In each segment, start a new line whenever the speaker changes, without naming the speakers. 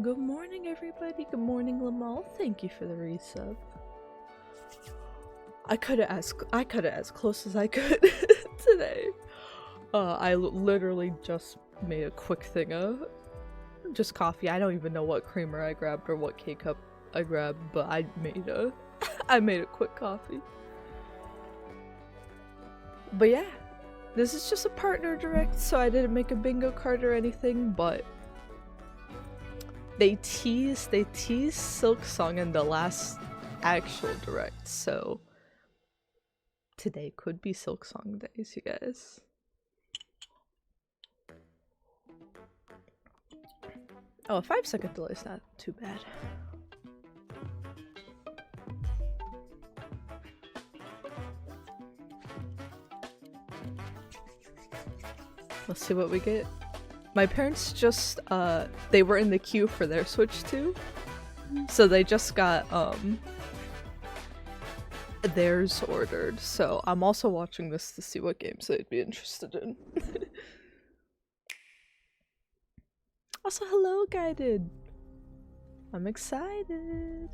Good morning, everybody. Good morning, Lamal. Thank you for the resub. I cut it as close as I could today. I literally just made a quick thing of just coffee. I don't even know what creamer I grabbed or what K-cup I grabbed, but I made a quick coffee. But yeah, this is just a partner direct, so I didn't make a bingo card or anything, but they teased Silk Song in the last actual direct, so today could be Silk Song days, you guys. Oh, a 5-second delay is not too bad. Let's see what we get. My parents just, they were in the queue for their Switch 2, so they just got, theirs ordered, so I'm also watching this to see what games they'd be interested in. Also, hello, Guided! I'm excited!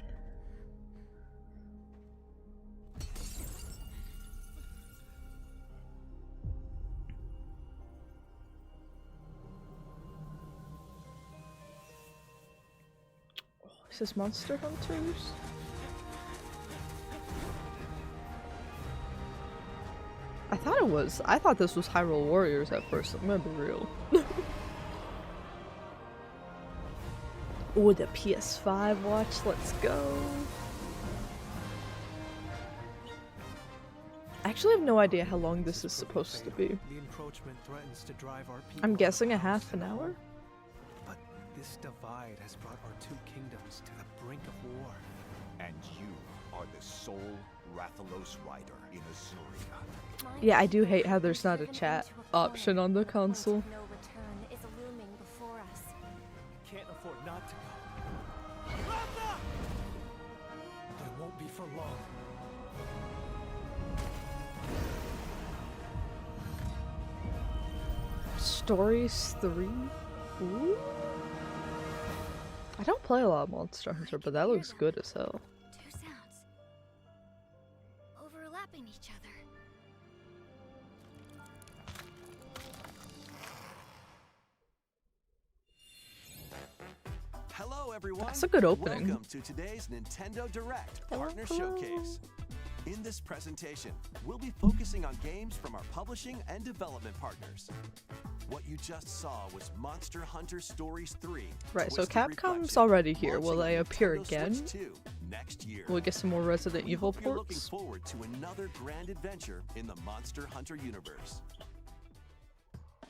Oh, is this Monster Hunters? I thought this was Hyrule Warriors at first, I'm gonna be real. Ooh, the PS5 watch, let's go. I actually have no idea how long this is supposed to be. I'm guessing a half an hour?
But this divide has brought our two kingdoms to the brink of war.
And you are the sole Rathalos rider in Azuria.
Yeah, I do hate how there's not a chat option on the console.
No return is looming before us.
Can't afford not to go. Ratha! But it won't be for long.
Stories 3? Ooh. I don't play a lot of Monster Hunter, but that looks good as hell.
Two sounds overlapping each other.
Hello everyone!
That's a good opening.
Welcome to today's Nintendo Direct Partner Showcase. In this presentation, we'll be focusing on games from our publishing and development partners. What you just saw was Monster Hunter Stories 3.
Right, so
Twisted
Capcom's
Reflection,
already here.
launching
Will they
on
appear
Nintendo
again?
Switch 2 next year.
Will we get some more Resident
We
Evil
hope you're looking
ports?
forward to another grand adventure in the Monster Hunter universe.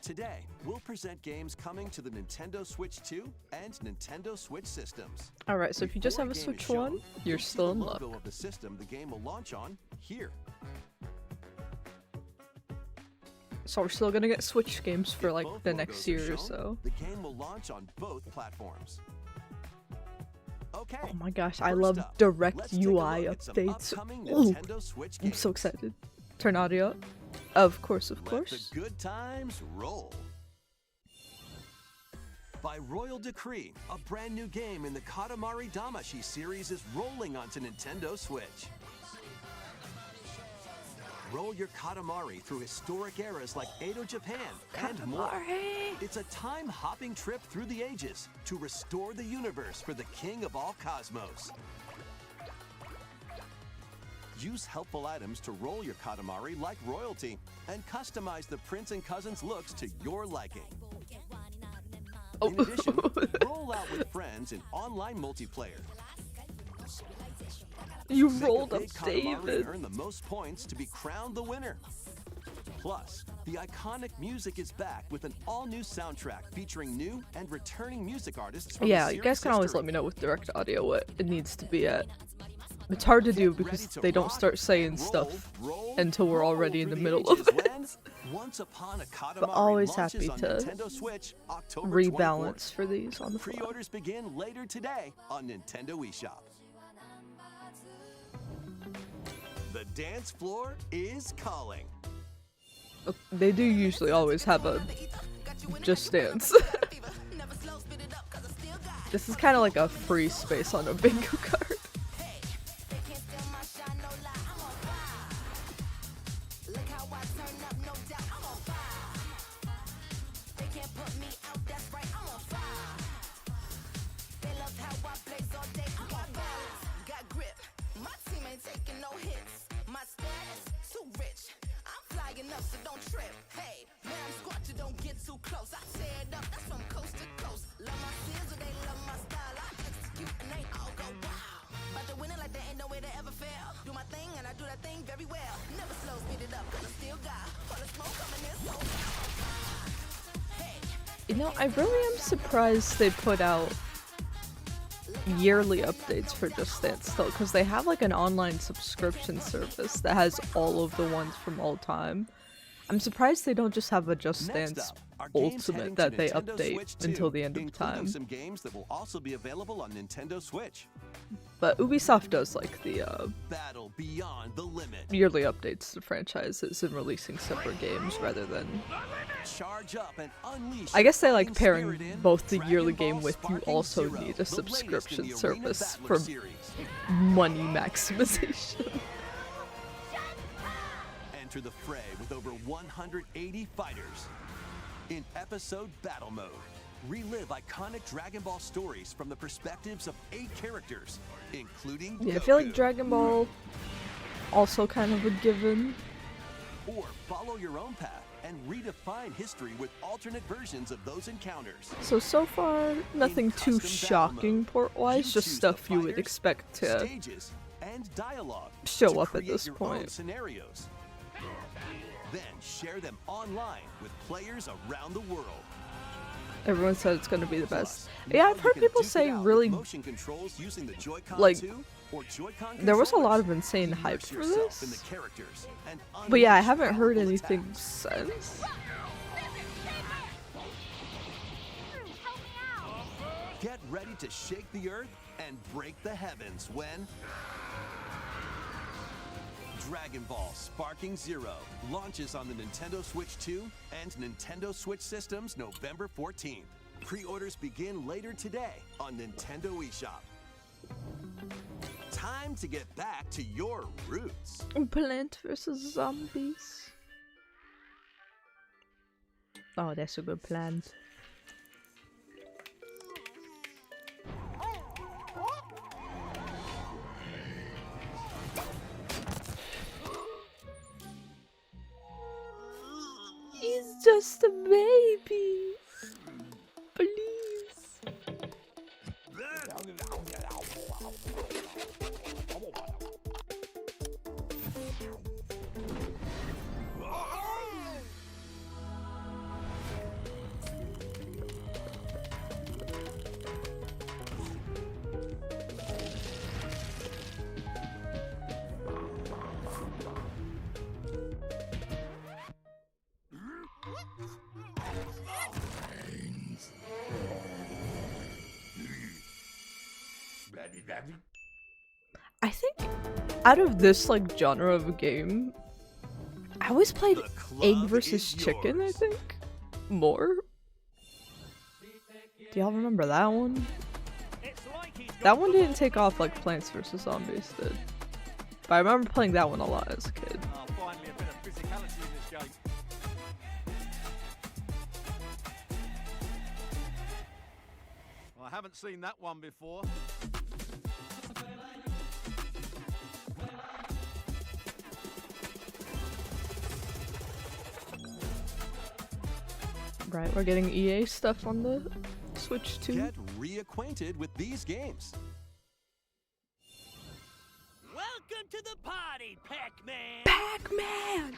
Today, we'll present games coming to the Nintendo Switch 2 and Nintendo Switch systems.
Alright, so if you just
Before
have a
game is
Switch
shown,
1, you're
you'll see
still in
the
luck.
logo of the system the game will launch on here.
So we're still gonna get Switch games for like
Both
the
logos
next
are
year or
shown,
so.
The game will launch on both platforms. Okay.
Oh my gosh, I
first
love
up,
direct
let's take a
UI
look at some
updates.
upcoming
Ooh,
Nintendo Switch
I'm so
games.
excited. Turn audio up. Of course, of
Let
course.
the good times roll. By royal decree, a brand new game in the Katamari Damacy series is rolling onto Nintendo Switch. Roll your Katamari through historic eras like Edo Japan and more.
Katamari!
It's a time-hopping trip through the ages to restore the universe for the king of all cosmos. Use helpful items to roll your Katamari like royalty and customize the prince and cousins looks to your liking.
Oh.
In addition, roll out with friends in online multiplayer.
You
Make a
rolled up
big Katamari and
David.
earn the most points to be crowned the winner. Plus, the iconic music is back with an all-new soundtrack featuring new and returning music artists from
Yeah,
the
you guys
series
can always
history.
let me know with direct audio what it needs to be at. It's hard to do
Get ready
because
to
they don't
rock,
start saying
roll,
stuff
roll,
until we're
roll
already in the
through
middle of
ages
it.
when Once Upon a Katamari
But always
launches
happy
on
to
Nintendo Switch, October
rebalance
24th.
for these on the fly.
Pre-orders begin later today on Nintendo eShop. The dance floor is calling.
They do usually always have a Just Dance. This is kind of like a free space on a bingo card. You know, I really am surprised they put out yearly updates for Just Dance still, because they have like an online subscription service that has all of the ones from all time. I'm surprised they don't just have a Just Dance Ultimate that they update until the end of time.
Some games that will also be available on Nintendo Switch.
But Ubisoft does like the
Battle beyond the limit.
yearly updates to franchises and releasing separate games rather than...
Charge up and unleash.
I guess they like pairing both the yearly game with you also need a subscription service for money maximization.
Enter the fray with over 180 fighters. In episode battle mode, relive iconic Dragon Ball stories from the perspectives of 8 characters, including
Yeah, I
Goku.
feel like Dragon Ball also kind of a given.
Or follow your own path and redefine history with alternate versions of those encounters.
So far, nothing too shocking port-wise, just stuff you would expect to
stages and dialogue
show
to
up at
create
this
your
point.
own scenarios. Then share them online with players around the world.
Everyone said it's gonna be the best.
Plus,
Yeah,
now
I've
you
heard
can
people
duke it
say
out with
really,
motion controls using the Joy-Con
like,
2 or Joy-Con
there was a lot of
controllers.
insane hype
Immerse
for
yourself in
this.
the characters and
But yeah, I
unleash
haven't heard
powerful
anything
attacks.
since.
Get ready to shake the earth and break the heavens when Dragon Ball Sparking Zero launches on the Nintendo Switch 2 and Nintendo Switch systems November 14th. Pre-orders begin later today on Nintendo eShop. Time to get back to your roots.
Plant vs. Zombies. Oh, that's a good plan. He's just a baby. Please. I think out of this like genre of a game, I always played Egg vs. Chicken, I think, more. Do y'all remember that one? That one didn't take off like Plants vs. Zombies did. But I remember playing that one a lot as a kid.
Oh, finally a bit of physicality in this game. Well, I haven't seen that one before.
Right, we're getting EA stuff on the Switch too.
Get reacquainted with these games.
Welcome to the party, Pac-Man!
Pac-Man!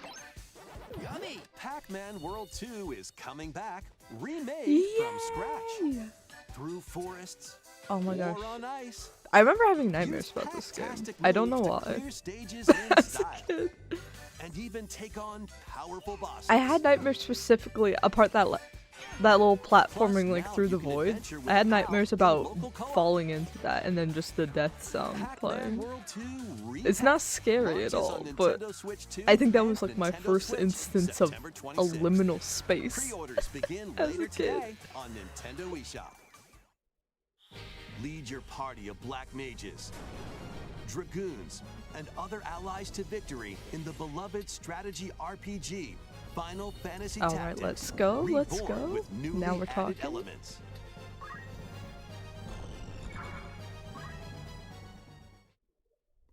Yummy! Pac-Man World 2 is coming back, remade from scratch.
Yay!
Through forests,
Oh my gosh.
or on ice.
I remember having nightmares
Use
about this game.
hacktastic
I don't know
moves to
why.
clear stages in
As a
style,
kid.
and even take on powerful bosses.
I had nightmares specifically apart that little platforming
Plus,
like
now
through
you
the
can
void.
adventure with
I had
pals
nightmares
in
about
local co-op.
falling into that and then just the death sound
Pac-Man
playing.
World 2
It's not scary at
launches
all,
on
but
Nintendo Switch 2
I think that
and
was like my
Nintendo
first
Switch,
instance of
September
a
26th.
liminal space.
Pre-orders begin
as a
later
kid.
today on Nintendo eShop. Lead your party of black mages, dragoons, and other allies to victory in the beloved strategy RPG Final Fantasy
All right,
Tactics.
let's go. Let's
Reborn
go.
with newly
Now we're
added
talking.
elements.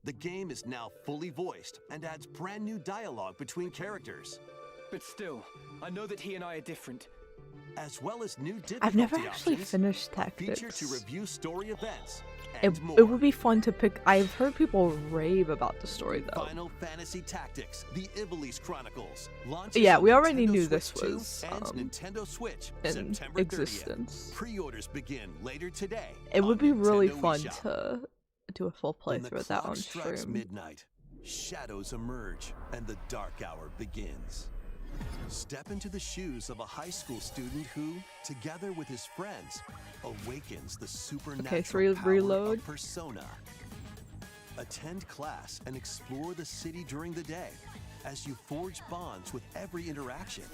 The game is now fully voiced and adds brand new dialogue between characters,
But still, I know that he and I are different.
as well as new difficulty
I've never actually
options,
finished
a feature to
Tactics.
review story events,
It,
and more.
it would be fun to pick. I've heard people rave about the story though.
Final Fantasy Tactics: The Ivalice Chronicles launches
Yeah,
on
we already
Nintendo
knew
Switch
this
2
was,
and Nintendo Switch
in
September 30th.
existence.
Pre-orders begin later today.
It would
on
be really
Nintendo
fun
eShop.
to do a full
When the
playthrough of that
clock
on
strikes
stream.
midnight, shadows emerge and the dark hour begins. Step into the shoes of a high school student who, together with his friends, awakens the supernatural power
reload.
of Persona. Attend class and explore the city during the day as you forge bonds with every interaction.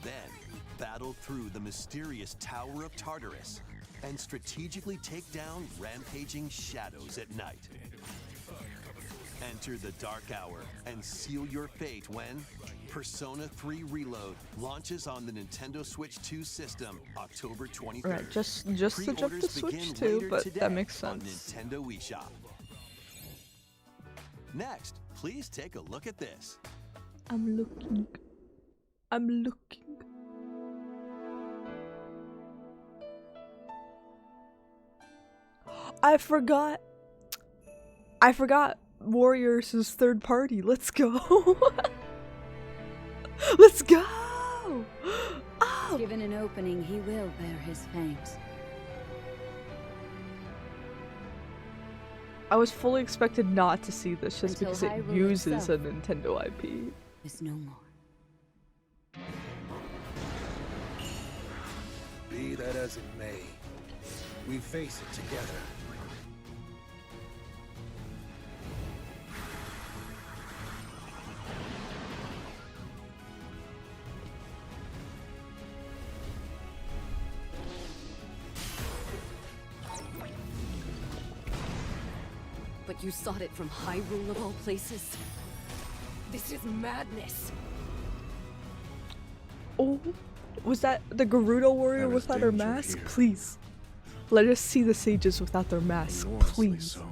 Then, battle through the mysterious Tower of Tartarus and strategically take down rampaging shadows at night. Enter the dark hour and seal your fate when Persona 3 Reload launches on the Nintendo Switch 2 system October 23rd.
Right, just to jump the
Pre-orders
Switch
begin
too,
later
but
today
that makes
on
sense.
Nintendo eShop. Next, please take a look at this.
I'm looking. I'm looking. I forgot. Warriors is third party. Let's go. Let's go. Oh.
Given an opening, he will bear his fangs.
I was fully expected not to see this just
Until
because it
Hyrule
uses a
itself.
Nintendo IP.
Is no more.
Be that as it may, we face it together.
But you sought it from Hyrule of all places? This is madness!
Oh, was that the Gerudo warrior
There is
without her
danger
mask?
here.
Please. Let us see the sages without their mask,
Enormously
please.
so.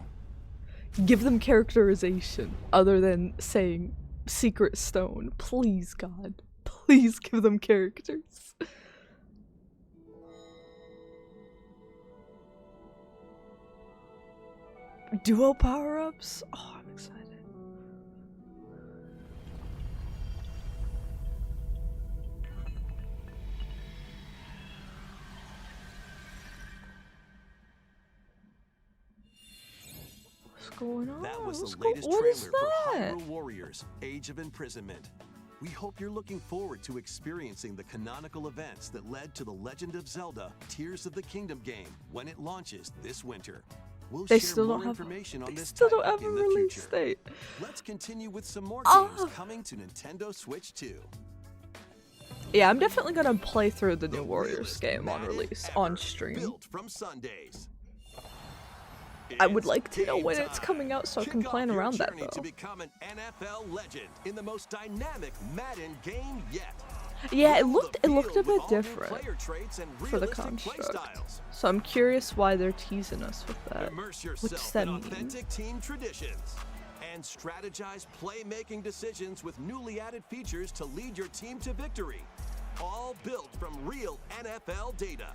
Give them characterization other than saying secret stone. Please, God. Please give them characters. Duo power-ups? Oh, I'm excited. What's going on?
That was
What's
the latest
what
trailer
is
for
that?
Hyrule Warriors: Age of Imprisonment. We hope you're looking forward to experiencing the canonical events that led to The Legend of Zelda: Tears of the Kingdom game when it launches this winter. We'll
They
share
still
more
don't have.
information on
They
this
still
title
don't have a
in the
release
future.
date.
Let's continue with some more
Ah.
games coming to Nintendo Switch 2.
Yeah, I'm definitely gonna play through the new
The
Warriors
realest
game on
Madden
release
ever,
on stream.
Built from Sundays.
I would
It's
like to know
game
when it's
time.
coming out so I can
Kick
plan
off your
around that
journey to
though.
become an NFL legend in the most dynamic Madden game yet.
Yeah, it
Roam
looked
the
a
field
bit
with all new
different
player traits and
for the
realistic play
construct.
styles.
So I'm curious why they're teasing us with that.
Immerse
What does
yourself
that
in
mean?
authentic team traditions and strategize playmaking decisions with newly added features to lead your team to victory. All built from real NFL data.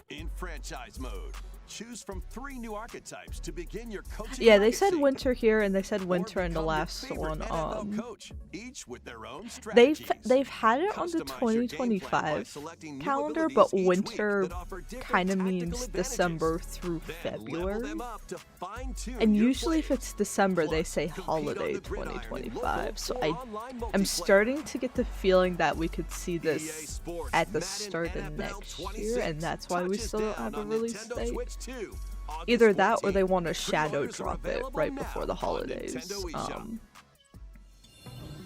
In franchise mode, choose from 3 new archetypes to begin your coaching
Yeah, they said
legacy.
winter here, and they said
Or
winter in the
become your
last
favorite
one.
NFL coach, each with their own
They've
strategies.
had it on the
Customize your game plan by
2025
selecting new
calendar,
abilities
but
each week
winter
that offer different
kind of
tactical
means
advantages.
December through
Then level
February.
them up to fine-tune
And
your
usually if
plays.
it's December, they
Plus,
say
compete on
holiday
the gridiron in local
2025. So
or online
I'm
multiplayer.
starting to get the feeling that we could see
EA
this
Sports
at the
Madden
start of
NFL
next year,
26
and that's why we
touches
still don't
down
have a
on
release
Nintendo
date.
Switch 2, August
Either that or they
14th.
want to shadow
Pre-orders are
drop it
available
right
now
before the
on
holidays.
Nintendo eShop.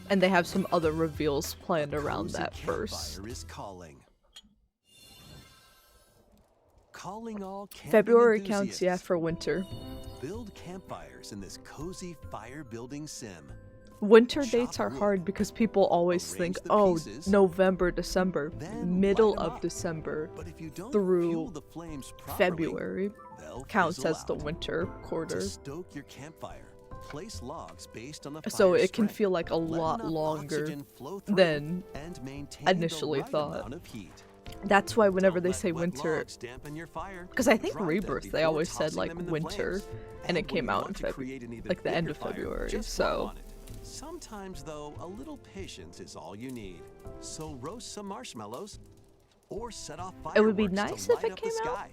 And they have some other reveals planned around
Cozy
that first.
Campfire is calling. Calling all camping
February counts, yeah,
enthusiasts.
for winter.
Build campfires in this cozy fire building sim.
Winter
Chop
dates are
wood,
hard because people always
arrange
think,
the
oh,
pieces,
November, December,
then
middle
light 'em
of
up.
December
But if you don't
through
fuel the flames properly,
February
they'll
counts
fizzle
as the
out.
winter quarter.
To stoke your campfire, place logs based on the
So
fire's
it can
strength.
feel like a
Let
lot
enough
longer
oxygen flow through
than
and maintain
initially
the right
thought.
amount of heat.
That's why whenever
Don't
they
let
say
wet
winter,
logs dampen your fire.
because I think
Dry them
Rebirth, they
before
always said
tossing
like
them in the
winter,
flames.
and it
when
came
you
out in
want to create an even
like the end
bigger
of
fire,
February,
just
so-
blow on it. Sometimes, though, a little patience is all you need. So roast some marshmallows, or set off fireworks
It would be
to
nice
light
if it
up the
came out
sky.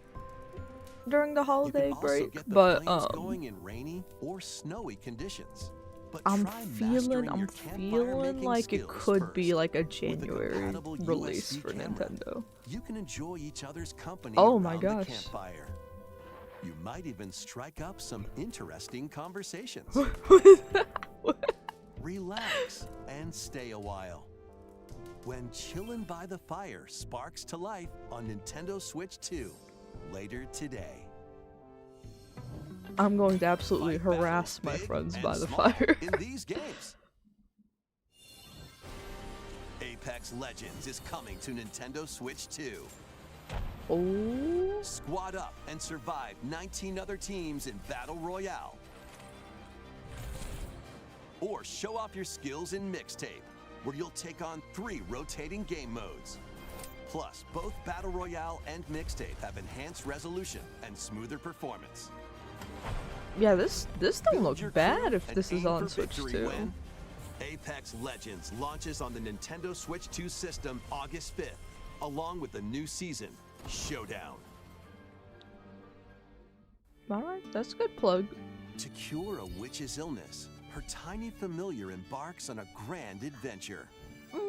during the
You
holiday
can also
break,
get the
but
flames going in rainy or snowy conditions. But
I'm
try
feeling
mastering your campfire-making
like it
skills
could be
first.
like a
With a
January
compatible
release
USB
for
camera,
Nintendo.
You can enjoy each other's company
Oh my
around
gosh.
the campfire. You might even strike up some interesting conversations. Relax and stay a while. When Chillin' by the Fire sparks to life on Nintendo Switch 2 later today.
I'm going to absolutely
Fight battles
harass my
big
friends
and
by the
small
fire.
in these games. Apex Legends is coming to Nintendo Switch 2.
Oh,
Squad up and survive 19 other teams in Battle Royale. Or show off your skills in Mixtape, where you'll take on 3 rotating game modes. Plus, both Battle Royale and Mixtape have enhanced resolution and smoother performance.
yeah, this don't
Build
look
your
bad
crew
if
and
this is
aim
on
for
Switch
victory
2.
when Apex Legends launches on the Nintendo Switch 2 system August 5th, along with the new season, Showdown.
Alright, that's a good plug.
To cure a witch's illness, her tiny familiar embarks on a grand adventure.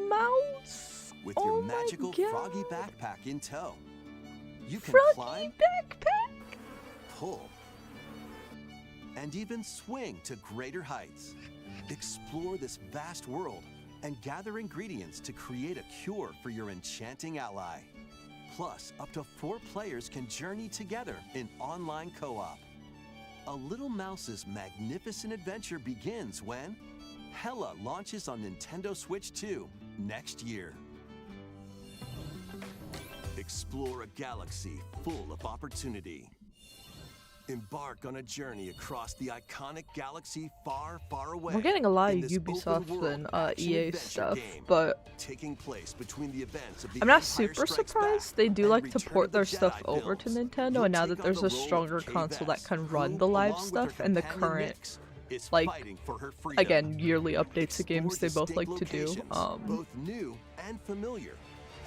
Mouse!
With
Oh
your
my
magical
God.
froggy backpack in tow. You can
Froggy
climb,
backpack!
pull, and even swing to greater heights. Explore this vast world and gather ingredients to create a cure for your enchanting ally. Plus, up to 4 players can journey together in online co-op. A little mouse's magnificent adventure begins when Hella launches on Nintendo Switch 2 next year. Explore a galaxy full of opportunity. Embark on a journey across the iconic galaxy far, far away.
We're getting a lot
in
of
this
Ubisoft
open-world
and
action
EA
adventure
stuff,
game,
but
taking place between the events of the
I'm not
Empire
super
Strikes
surprised.
Back
They do
and
like to
Return
port
of the
their stuff
Jedi
over to
films.
Nintendo,
You'll
and now
take
that
on
there's
the
a
role of
stronger
Kay
console that
Vess,
can
who,
run the live
along with her
stuff and the
companion
current,
Nyx, is
like,
fighting for her freedom.
again, yearly updates of
Explore
games they both
distinct
like to do.
locations, both new and familiar,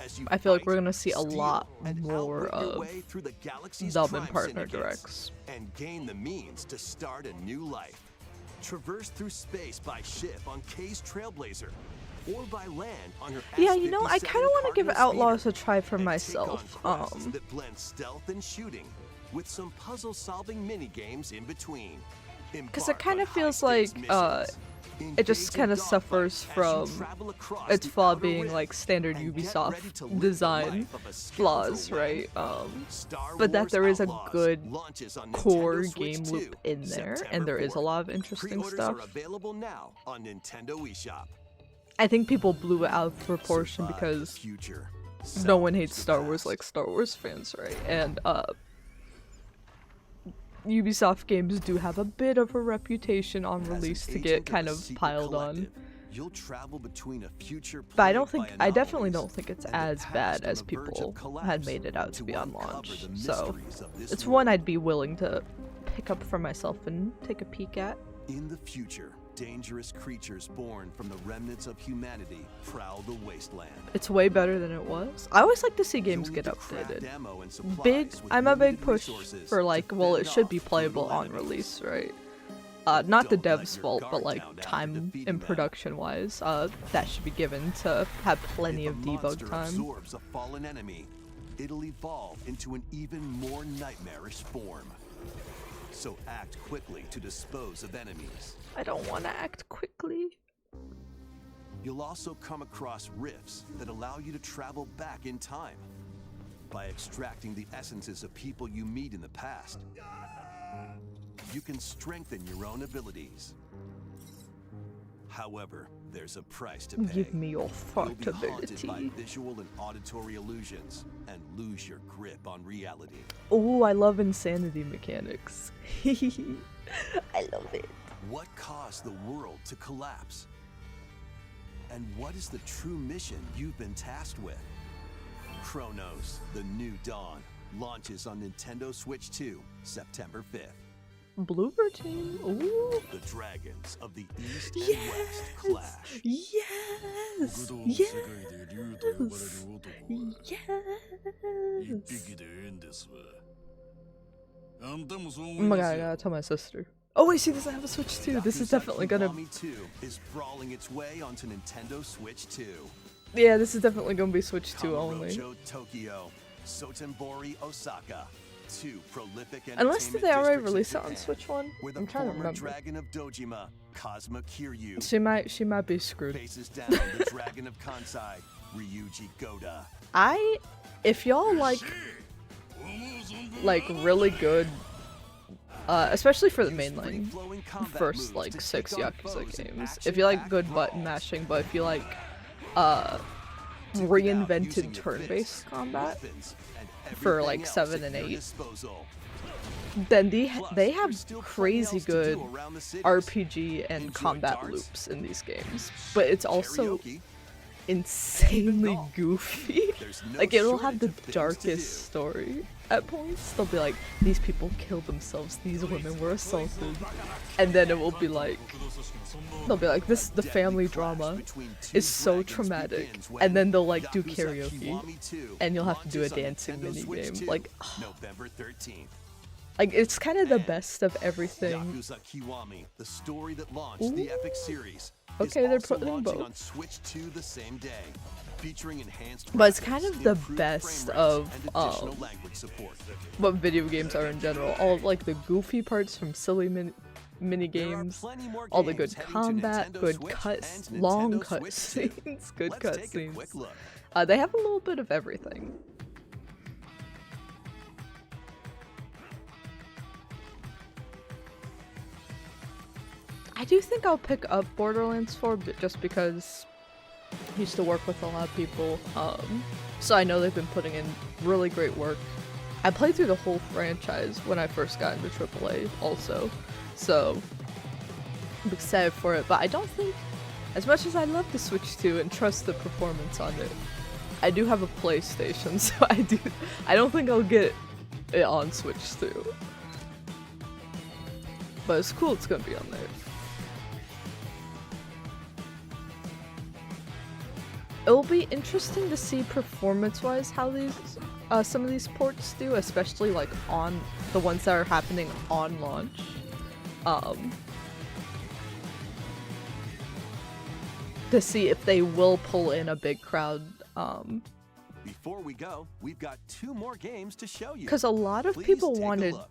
as you
I feel like
fight,
we're gonna see a
steal,
lot
and
more
outwit your
of
way through the galaxy's
them
crime
and partner
syndicates,
directs.
and gain the means to start a new life. Traverse through space by ship on Kay's Trailblazer, or by land on her
Yeah, you know, I
S-57
kind of want to give
Cardinal
Outlaws
speeder,
a try for
and
myself.
Take on quests that blend stealth and shooting with some puzzle-solving mini games in between.
Because it
Embark
kind
on
of feels
high-stakes
like,
missions.
it just
Engage in
kind of
dogfights
suffers
as you
from
travel across
its
the
flaw
Outer
being
Rim
like standard
and get ready to
Ubisoft
live the
design
life of a skeletal
flaws,
when
right?
Star
But that
Wars
there is a
Outlaws
good
launches on
core
Nintendo Switch
game
2,
loop in there,
September
and there is a
4th.
lot of interesting
Pre-orders
stuff.
are available now on Nintendo eShop.
I think people blew it out of proportion
Survive
because
the future.
no one
Salvage
hates
the
Star Wars
past.
like Star Wars fans, right? And Ubisoft games do have a bit of a reputation on
As an
release to
agent
get
of
kind
a
of
secret
piled on.
collective, you'll travel between a future
But I don't
plagued
think,
by
I definitely
anomalies
don't think it's
and the
as
past
bad
on
as
the verge of
people had
collapse
made it out to be on
uncover
launch.
the
So
mysteries of this
it's
world.
one I'd be willing to pick up for myself and take a peek at.
In the future, dangerous creatures born from the remnants of humanity prowl the wasteland.
It's way better than it was. I always like to see games
You'll
get
need to craft
updated.
ammo and supplies
Big,
with
I'm a big
limited
push
resources
for like,
to
well,
fend
it should
off
be playable
brutal
on
enemies.
release, right? Not the
Don't let
devs'
your
fault,
guard
but like
down after
time
defeating
and
them.
production wise, that should be given to have plenty
If
of
a
debug
monster
time.
absorbs a fallen enemy, it'll evolve into an even more nightmarish form. So act quickly to dispose of enemies.
I don't want to act quickly.
You'll also come across rifts that allow you to travel back in time. by extracting the essences of people you meet in the past. You can strengthen your own abilities. However, there's a price to pay.
Give me your
You'll be haunted
fartability.
by visual and auditory illusions and lose your grip on reality.
Oh, I love insanity mechanics. I love it.
What caused the world to collapse? And what is the true mission you've been tasked with? Chronos, The New Dawn, launches on Nintendo Switch 2, September 5th.
Blooper team. Ooh.
The dragons of the East and West clash.
Yes. Yes. Yes. Oh my god, I gotta tell my sister. Oh wait, she doesn't have a Switch 2. This is definitely gonna.
Kiwami 2 is brawling its way onto Nintendo Switch 2.
Yeah, this is definitely gonna be Switch 2 only.
Kamurocho Tokyo, Sotenbori Osaka, two prolific
Unless did they
entertainment
already
districts in
release it on
Japan,
Switch 1?
where the
I'm trying to
former
remember.
dragon of Dojima, Kazuma Kiryu,
She might be screwed.
faces down the dragon of Kansai, Ryuji Goda.
If y'all like really good, especially for the mainline,
Free-flowing combat
first
moves
like
to
6
take on
Yakuza
foes in
games. If you like good button
brawls.
mashing, but if you like
Duke it out using
reinvented
your
turn-based
fists,
combat
weapons, and
for
everything
like
else
7
at
and
your
8,
disposal.
then
Plus,
they
there's
have
still plenty
crazy
else to
good
do around the cities.
RPG and
Enjoy
combat
darts,
loops in these games, but it's also
karaoke,
insanely
golf.
goofy.
There's no
Like it'll have
shortage
the
of things to do.
darkest story at points. They'll be like, these people killed themselves, these women were assaulted, and then it will be like, they'll be like, the family drama is so traumatic, and then they'll like do karaoke, and you'll have to do a dancing minigame. Like,
November 13th.
like it's kind of the best of everything.
Yakuza Kiwami, the story that launched the epic series,
Okay,
is
they're
also
putting
launching
both.
on Switch 2 the same day, featuring enhanced
But it's
graphics,
kind of the
improved
best
frame rates,
of,
and additional language support.
What video games are in general. All of like the goofy parts from silly mini
There are
games,
plenty more
all the
games
good
heading to
combat,
Nintendo
good
Switch
cuts,
and
long
Nintendo Switch 2.
cutscenes, good
Let's take a
cutscenes.
quick look.
They have a little bit of everything. I do think I'll pick up Borderlands 4 just because I used to work with a lot of people, so I know they've been putting in really great work. I played through the whole franchise when I first got into AAA also, so I'm excited for it, but I don't think, as much as I love the Switch 2 and trust the performance on it, I do have a PlayStation, so I don't think I'll get it on Switch 2. But it's cool it's gonna be on there. It will be interesting to see performance-wise how these some of these ports do, especially like on the ones that are happening on launch. To see if they will pull in a big crowd.
Before we go, we've got 2 more games to show you.
Because a lot of
Please
people
take a
wanted
look.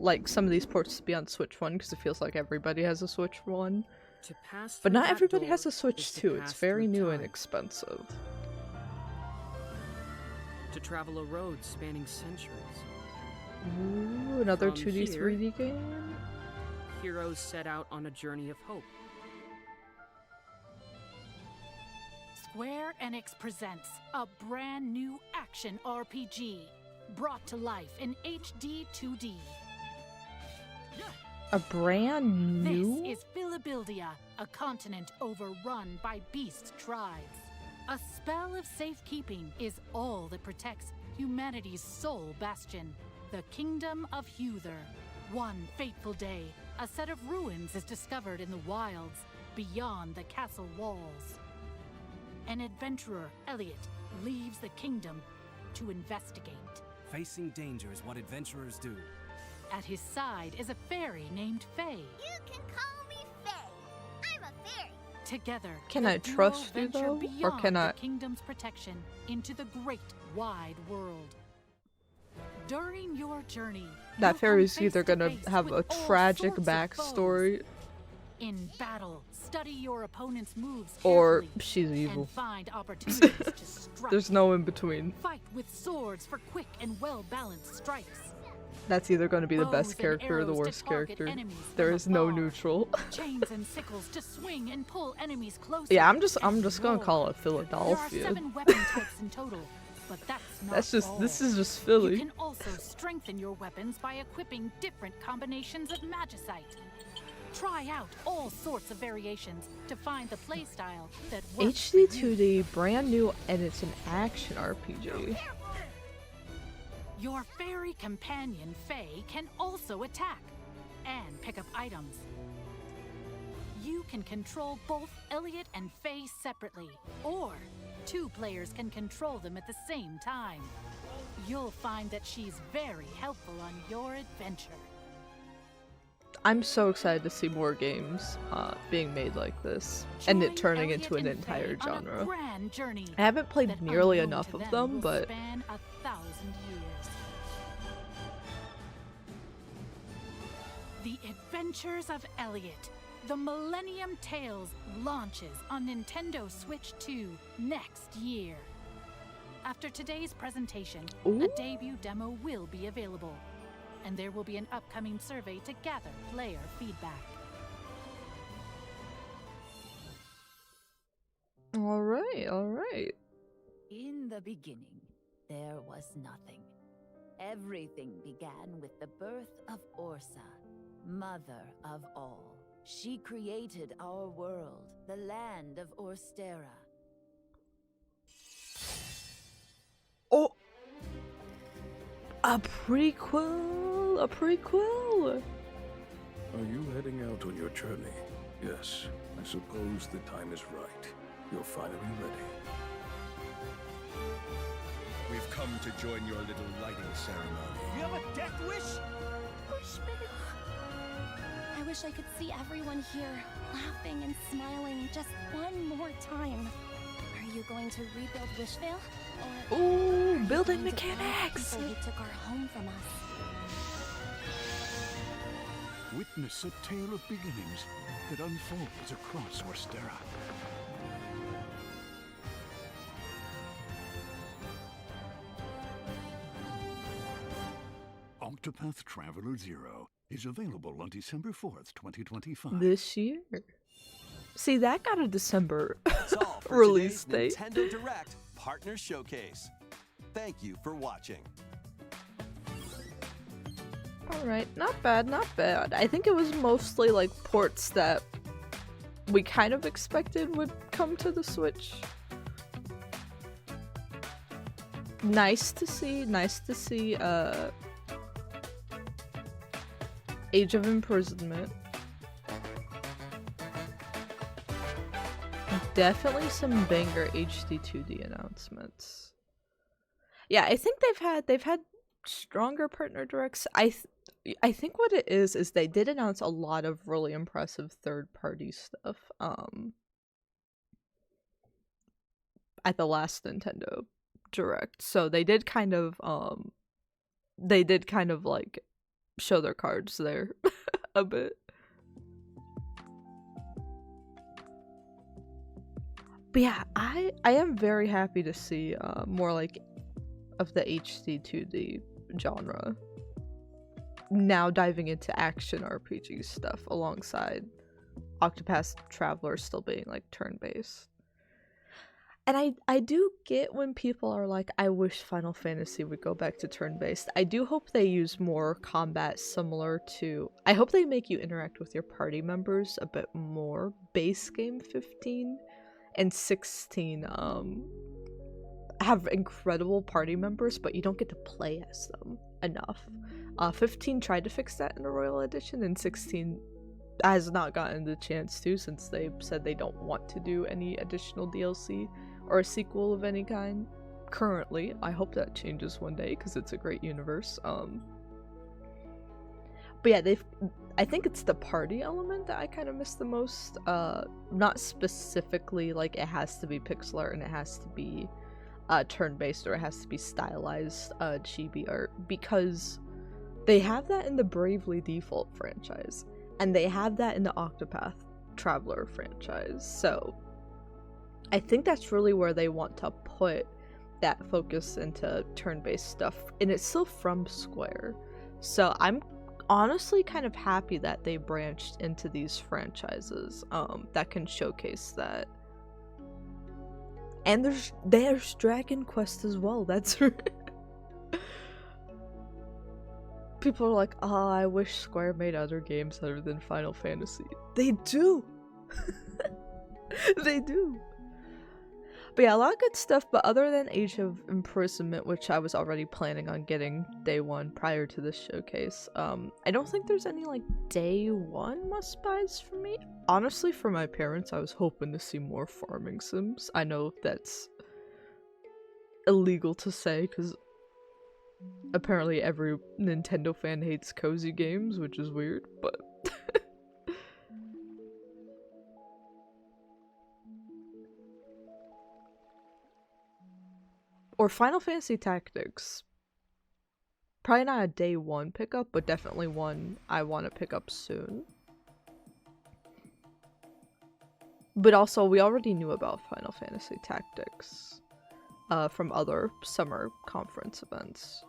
like some of these ports to be on Switch 1 because it feels like everybody has a Switch 1.
To pass
But
through
not
that
everybody
door
has a Switch
is to
2. It's
pass
very
through
new and
time.
expensive.
To travel a road spanning centuries.
Ooh, another
From
2D,
here-
3D game?
Heroes set out on a journey of hope.
Square Enix presents a brand new action RPG brought to life in HD 2D.
A brand new?
This is Philibildia, a continent overrun by beast tribes. A spell of safekeeping is all that protects humanity's sole bastion, the Kingdom of Huther. One fateful day, a set of ruins is discovered in the wilds beyond the castle walls. An adventurer, Elliot, leaves the kingdom to investigate.
Facing danger is what adventurers do.
At his side is a fairy named Faye.
You can call me Faye. I'm a fairy.
Together,
Can
the
I
duo
trust you,
venture
though? Or
beyond
can
the
I-
kingdom's protection into the great wide world. During your journey,
That
you'll come
fairy's
face
either
to
gonna
face
have a
with all
tragic
sorts of
backstory,
foes. In battle, study your opponent's moves
or
carefully
she's
and
evil.
find opportunities to strike.
There's no in between.
Fight with swords for quick and well-balanced strikes.
That's either going to be the
Bows
best
and
character or the
arrows to
worst
target
character.
enemies
There
from
is no
afar.
neutral.
Chains and sickles to swing and pull enemies closer.
Yeah, I'm just
and
gonna
roar.
call it
There are
Philadelphia.
7 weapon types in total, but that's not
That's just
all.
this is just
You
Philly.
can also strengthen your weapons by equipping different combinations of magicite. Try out all sorts of variations to find the playstyle that works for
HD
you.
2D, brand new, and it's an action RPG.
Your fairy companion, Faye, can also attack and pick up items. You can control both Elliot and Faye separately, or 2 players can control them at the same time. You'll find that she's very helpful on your adventure.
I'm so excited to see more games being made like this, and it
Join
turning
Elliot
into an
and
entire
Faye on a
genre.
grand journey
I haven't played
that
nearly
unknown
enough
to
of
them
them,
will
but
span 1,000 years. The Adventures of Elliot, the Millennium Tales launches on Nintendo Switch 2 next year. After today's presentation,
Ooh.
a debut demo will be available, and there will be an upcoming survey to gather player feedback.
alright.
In the beginning, there was nothing. Everything began with the birth of Orsa, mother of all. She created our world, the land of Orstera.
Oh! A prequel! A prequel!
Are you heading out on your journey? Yes, I suppose the time is right. You're finally ready.
We've come to join your little lighting ceremony.
You have a death wish?
I wish I could see everyone here laughing and smiling just one more time. Are you going to rebuild Wishvale? Or
Ooh,
are you
building
going to find the
mechanics!
people who took our home from us?
Witness a tale of beginnings that unfolds across Orstera. Octopath Traveler 0 is available on December 4th, 2025.
This year. See, that got a December
That's all for
release
today's
date.
Nintendo Direct Partner Showcase. Thank you for watching.
Alright, not bad, not bad. I think it was mostly like ports that we kind of expected would come to the Switch. Nice to see, Age of Imprisonment. Definitely some banger HD 2D announcements. Yeah, I think they've had stronger partner directs. I think what it is they did announce a lot of really impressive third-party stuff at the last Nintendo Direct. So they did kind of like show their cards there a bit. But yeah, I am very happy to see more like of the HD 2D genre now diving into action RPG stuff alongside Octopath Traveler still being like turn-based. And I do get when people are like, I wish Final Fantasy would go back to turn-based. I do hope they use more combat similar to... I hope they make you interact with your party members a bit more. Base game 15 and 16 have incredible party members, but you don't get to play as them enough. 15 tried to fix that in the Royal Edition, and 16 has not gotten the chance to, since they said they don't want to do any additional DLC or a sequel of any kind currently. I hope that changes one day because it's a great universe. But yeah, I think it's the party element that I kind of miss the most. Not specifically like it has to be pixel art and it has to be turn-based or it has to be stylized chibi art, because they have that in the Bravely Default franchise and they have that in the Octopath Traveler franchise. So I think that's really where they want to put that focus into turn-based stuff, and it's still from Square. So I'm honestly kind of happy that they branched into these franchises that can showcase that. And there's Dragon Quest as well. That's right. People are like, oh, I wish Square made other games other than Final Fantasy. They do! They do! But yeah, a lot of good stuff, but other than Age of Imprisonment, which I was already planning on getting day one prior to this showcase, I don't think there's any, like, day one must-buys for me. Honestly, for my parents, I was hoping to see more farming sims. I know that's illegal to say, because apparently every Nintendo fan hates cozy games, which is weird, but... Or Final Fantasy Tactics. Probably not a day one pickup, but definitely one I want to pick up soon. But also, we already knew about Final Fantasy Tactics from other summer conference events.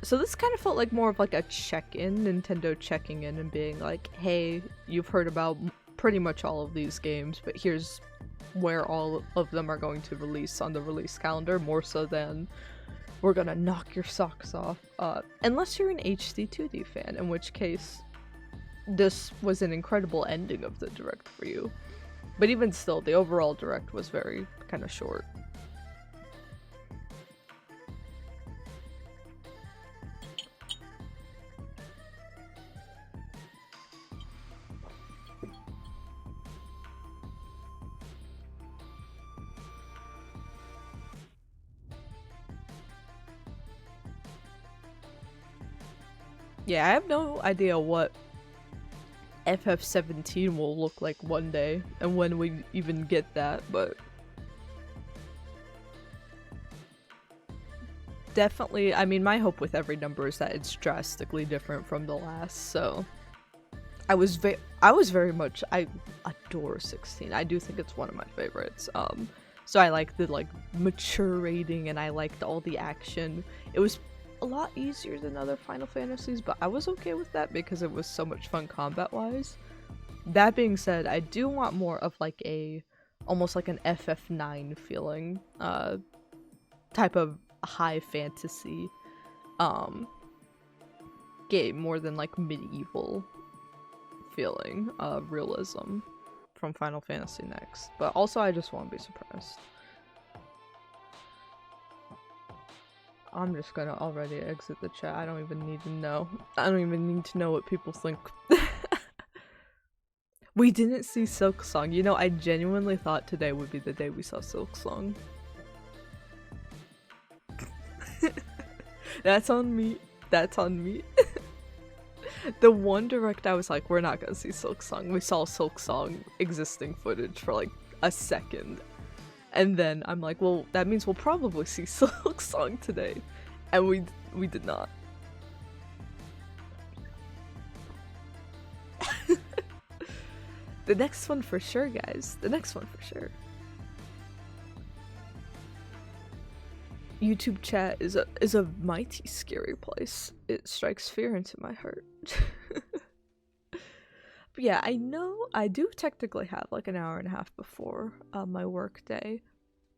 So this kind of felt like more of like a check-in, Nintendo checking in and being like, hey, you've heard about pretty much all of these games, but here's where all of them are going to release on the release calendar, more so than we're gonna knock your socks off. Unless you're an HD 2D fan, in which case this was an incredible ending of the Direct for you. But even still, the overall Direct was very kind of short. Yeah, I have no idea what FF17 will look like one day, and when we even get that, but... Definitely, I mean, my hope with every number is that it's drastically different from the last, so... I was very much, I adore 16. I do think it's one of my favorites. So I like the, like, mature rating, and I liked all the action. It was a lot easier than other Final Fantasies, but I was okay with that because it was so much fun combat-wise. That being said, I do want more of like almost like an FF9 feeling, type of high fantasy, game more than like medieval feeling, realism from Final Fantasy Next. But also I just want to be surprised. I'm just gonna already exit the chat. I don't even need to know. I don't even need to know what people think. We didn't see Silk Song. You know, I genuinely thought today would be the day we saw Silk Song. That's on me. That's on me. The one Direct I was like, we're not gonna see Silk Song. We saw Silk Song existing footage for like a second. And then I'm like, well, that means we'll probably see Silk Song today. And we did not. The next one for sure, guys. The next one for sure. YouTube chat is a mighty scary place. It strikes fear into my heart. But yeah, I know I do technically have like an hour and a half before my work day,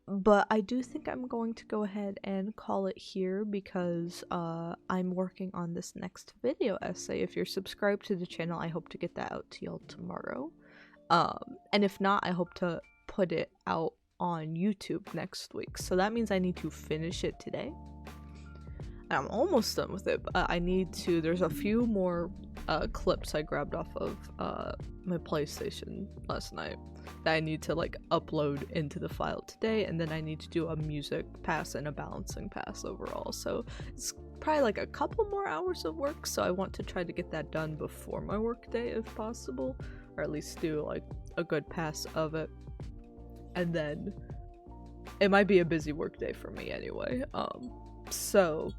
but I do think I'm going to go ahead and call it here because I'm working on this next video essay. If you're subscribed to the channel, I hope to get that out to y'all tomorrow. And if not, I hope to put it out on YouTube next week. So that means I need to finish it today. And I'm almost done with it, but I need to, there's a few more clips I grabbed off of my PlayStation last night that I need to like upload into the file today, and then I need to do a music pass and a balancing pass overall. So it's probably like a couple more hours of work, so I want to try to get that done before my work day if possible, or at least do like a good pass of it. And then it might be a busy work day for me anyway. So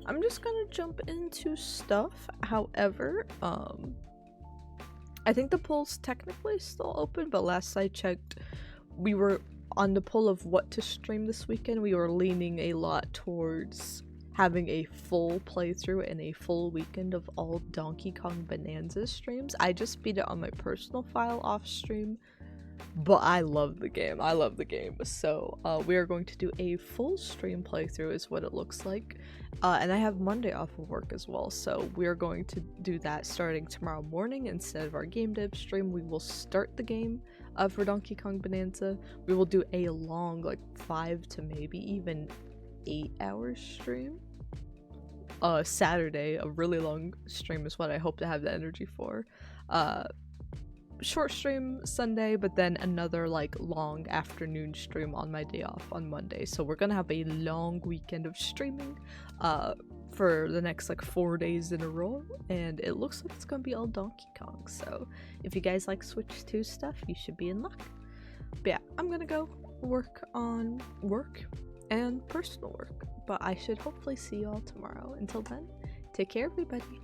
I'm just gonna jump into stuff. However, I I think the poll's technically still open, but last I checked, we were on the poll of what to stream this weekend. We were leaning a lot towards having a full playthrough and a full weekend of all Donkey Kong Bonanza streams. I just beat it on my personal file off stream, but I love the game. I love the game. So we are going to do a full stream playthrough is what it looks like. And I have Monday off of work as well, so we are going to do that starting tomorrow morning. Instead of our game dev stream, we will start the game for Donkey Kong Bonanza. We will do a long, like 5 to maybe even 8 hour stream. Saturday, a really long stream is what I hope to have the energy for. Short stream Sunday, but then another like long afternoon stream on my day off on Monday. So we're gonna have a long weekend of streaming for the next like 4 days in a row, and it looks like it's gonna be all Donkey Kong. So if you guys like Switch 2 stuff, you should be in luck. But yeah, I'm gonna go work on work and personal work, but I should hopefully see you all tomorrow. Until then, take care everybody.